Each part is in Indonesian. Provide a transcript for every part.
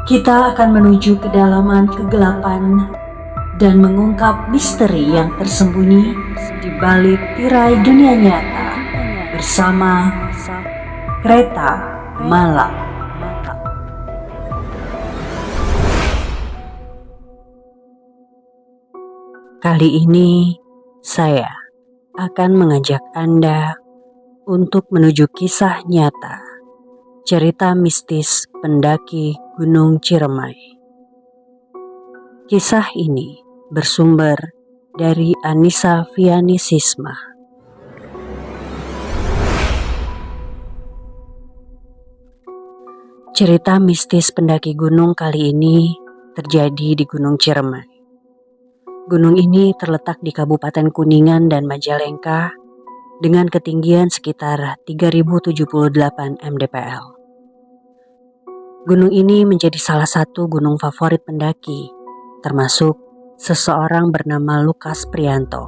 Kita akan menuju kedalaman kegelapan dan mengungkap misteri yang tersembunyi di balik tirai dunia nyata bersama Kereta Malam. Kali ini saya akan mengajak Anda untuk menuju kisah nyata cerita mistis pendaki Gunung Ciremai. Kisah ini bersumber dari Anissa Viani Sisma. Cerita mistis pendaki gunung kali ini terjadi di Gunung Ciremai. Gunung ini terletak di Kabupaten Kuningan dan Majalengka dengan ketinggian sekitar 3078 mdpl. Gunung ini menjadi salah satu gunung favorit pendaki, termasuk seseorang bernama Lukas Prianto.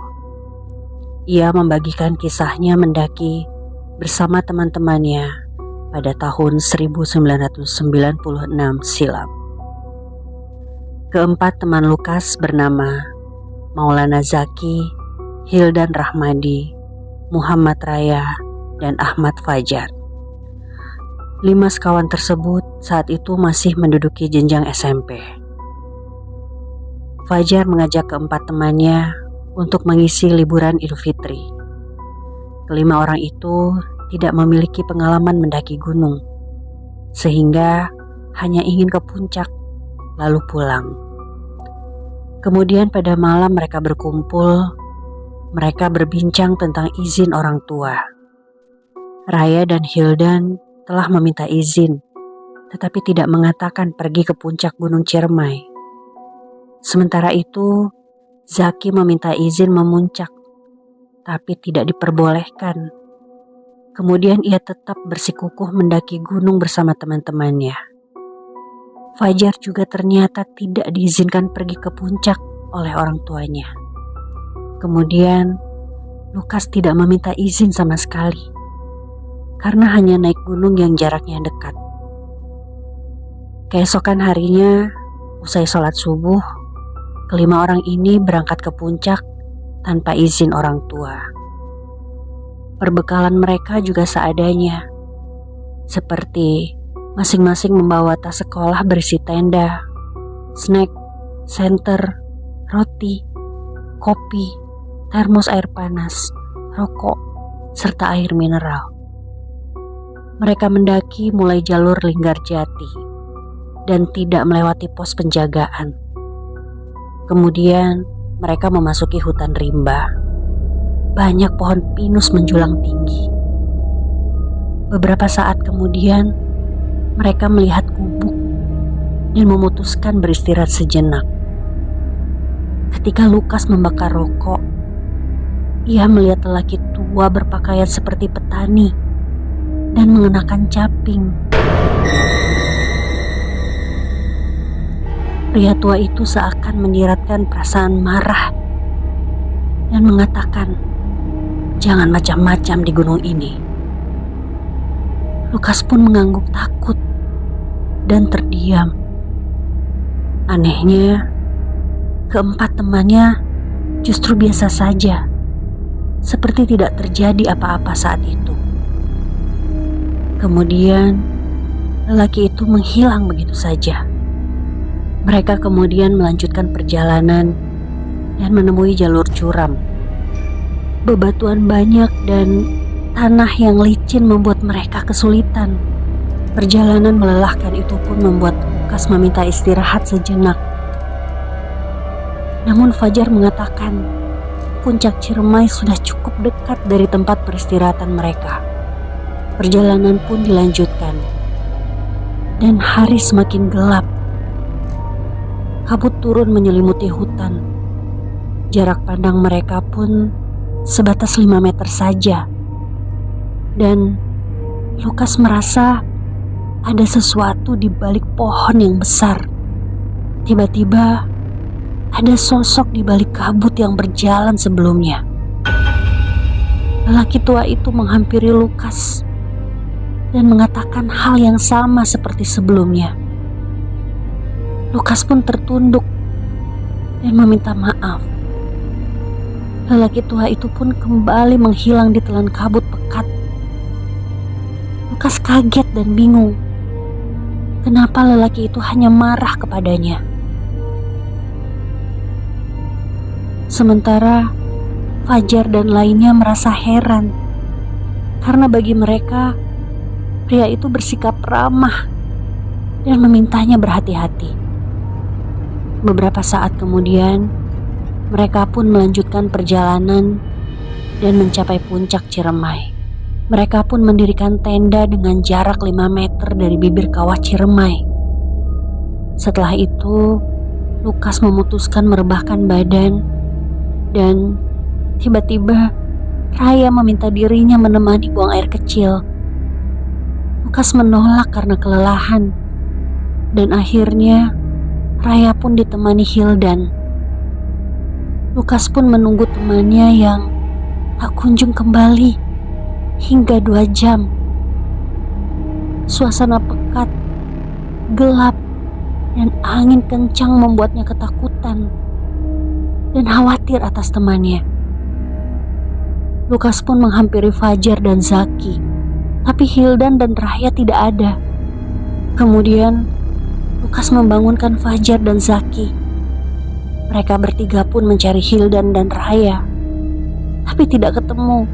Ia membagikan kisahnya mendaki bersama teman-temannya pada tahun 1996 silam. Keempat teman Lukas bernama Maulana Zaki, Hildan Rahmadi, Muhammad Raya, dan Ahmad Fajar. 5 sekawan tersebut saat itu masih menduduki jenjang SMP. Fajar mengajak keempat temannya untuk mengisi liburan Idul Fitri. Kelima orang itu tidak memiliki pengalaman mendaki gunung, sehingga hanya ingin ke puncak lalu pulang. Kemudian pada malam mereka berkumpul, mereka berbincang tentang izin orang tua. Raya dan Hildan telah meminta izin, tetapi tidak mengatakan pergi ke puncak Gunung Ciremai. Sementara itu, Zaki meminta izin memuncak, tapi tidak diperbolehkan. Kemudian ia tetap bersikukuh mendaki gunung bersama teman-temannya. Fajar juga ternyata tidak diizinkan pergi ke puncak oleh orang tuanya. Kemudian, Lukas tidak meminta izin sama sekali, karena hanya naik gunung yang jaraknya dekat. Keesokan harinya, usai sholat subuh, kelima orang ini berangkat ke puncak tanpa izin orang tua. Perbekalan mereka juga seadanya, seperti masing-masing membawa tas sekolah berisi tenda, snack, senter, roti, kopi, termos air panas, rokok, serta air mineral. Mereka mendaki mulai jalur Linggarjati dan tidak melewati pos penjagaan. Kemudian mereka memasuki hutan rimba. Banyak pohon pinus menjulang tinggi. Beberapa saat kemudian mereka melihat gubuk dan memutuskan beristirahat sejenak. Ketika Lukas membakar rokok, ia melihat lelaki tua berpakaian seperti petani dan mengenakan caping. Pria tua itu seakan menyiratkan perasaan marah dan mengatakan, "Jangan macam-macam di gunung ini." Lukas pun mengangguk takut dan terdiam. Anehnya, keempat temannya justru biasa saja, seperti tidak terjadi apa-apa saat itu. Kemudian, lelaki itu menghilang begitu saja. Mereka kemudian melanjutkan perjalanan dan menemui jalur curam. Bebatuan banyak dan tanah yang licin membuat mereka kesulitan. Perjalanan melelahkan itu pun membuat Lukas meminta istirahat sejenak. Namun Fajar mengatakan puncak Ciremai sudah cukup dekat dari tempat peristirahatan mereka. Perjalanan pun dilanjutkan dan hari semakin gelap. Kabut turun menyelimuti hutan. Jarak pandang mereka pun sebatas 5 meter saja. Dan Lukas merasa ada sesuatu di balik pohon yang besar. Tiba-tiba ada sosok di balik kabut yang berjalan sebelumnya. Lelaki tua itu menghampiri Lukas dan mengatakan hal yang sama seperti sebelumnya. Lukas pun tertunduk dan meminta maaf. Lelaki tua itu pun kembali menghilang di telan kabut pekat. Lukas kaget dan bingung. Kenapa lelaki itu hanya marah kepadanya? Sementara Fajar dan lainnya merasa heran, karena bagi mereka pria itu bersikap ramah dan memintanya berhati-hati. Beberapa saat kemudian, mereka pun melanjutkan perjalanan dan mencapai puncak Ciremai. Mereka pun mendirikan tenda dengan jarak 5 meter dari bibir kawah Ciremai. Setelah itu, Lukas memutuskan merebahkan badan dan tiba-tiba Raya meminta dirinya menemani buang air kecil. Lukas menolak karena kelelahan dan akhirnya Raya pun ditemani Hildan. Lukas pun menunggu temannya yang tak kunjung kembali hingga 2 jam. Suasana pekat, gelap, dan angin kencang membuatnya ketakutan dan khawatir atas temannya. Lukas pun menghampiri Fajar dan Zaki, tapi Hildan dan Raya tidak ada. Kemudian Lukas membangunkan Fajar dan Zaki. Mereka bertiga pun mencari Hildan dan Raya, tapi tidak ketemu.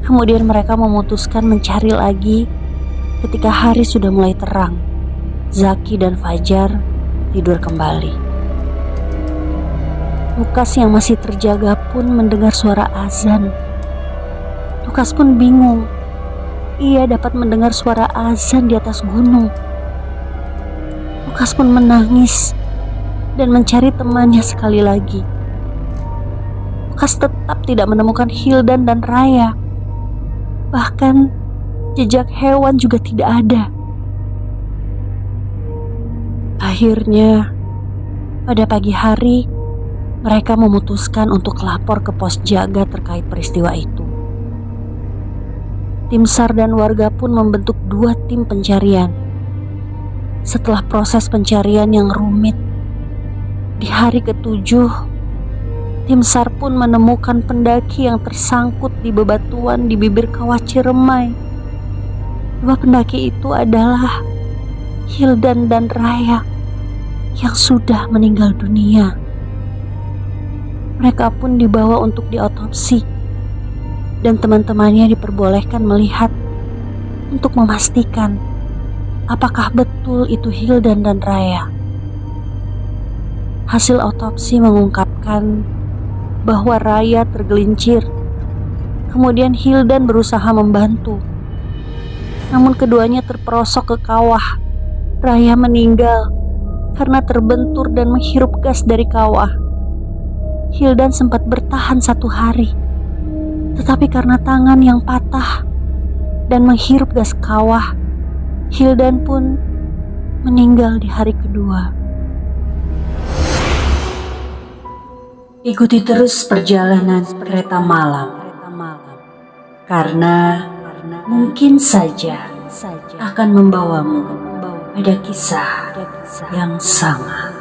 Kemudian mereka memutuskan mencari lagi ketika hari sudah mulai terang. Zaki dan Fajar tidur kembali. Lukas yang masih terjaga pun mendengar suara azan. Lukas pun bingung. Ia dapat mendengar suara azan di atas gunung. Lukas pun menangis dan mencari temannya sekali lagi. Lukas tetap tidak menemukan Hildan dan Raya. Bahkan jejak hewan juga tidak ada. Akhirnya, pada pagi hari, mereka memutuskan untuk lapor ke pos jaga terkait peristiwa itu. Tim SAR dan warga pun membentuk 2 tim pencarian. Setelah proses pencarian yang rumit, di hari ke-7, tim SAR pun menemukan pendaki yang tersangkut di bebatuan di bibir kawah Ciremai. 2 pendaki itu adalah Hildan dan Raya yang sudah meninggal dunia. Mereka pun dibawa untuk diotopsi dan teman-temannya diperbolehkan melihat untuk memastikan apakah betul itu Hildan dan Raya. Hasil otopsi mengungkapkan bahwa Raya tergelincir, kemudian Hildan berusaha membantu. Namun keduanya terperosok ke kawah. Raya meninggal karena terbentur dan menghirup gas dari kawah. Hildan sempat bertahan 1 hari, tetapi karena tangan yang patah dan menghirup gas kawah, Hildan pun meninggal di hari kedua. Ikuti terus perjalanan kereta malam, karena mungkin saja akan membawamu pada kisah yang sama.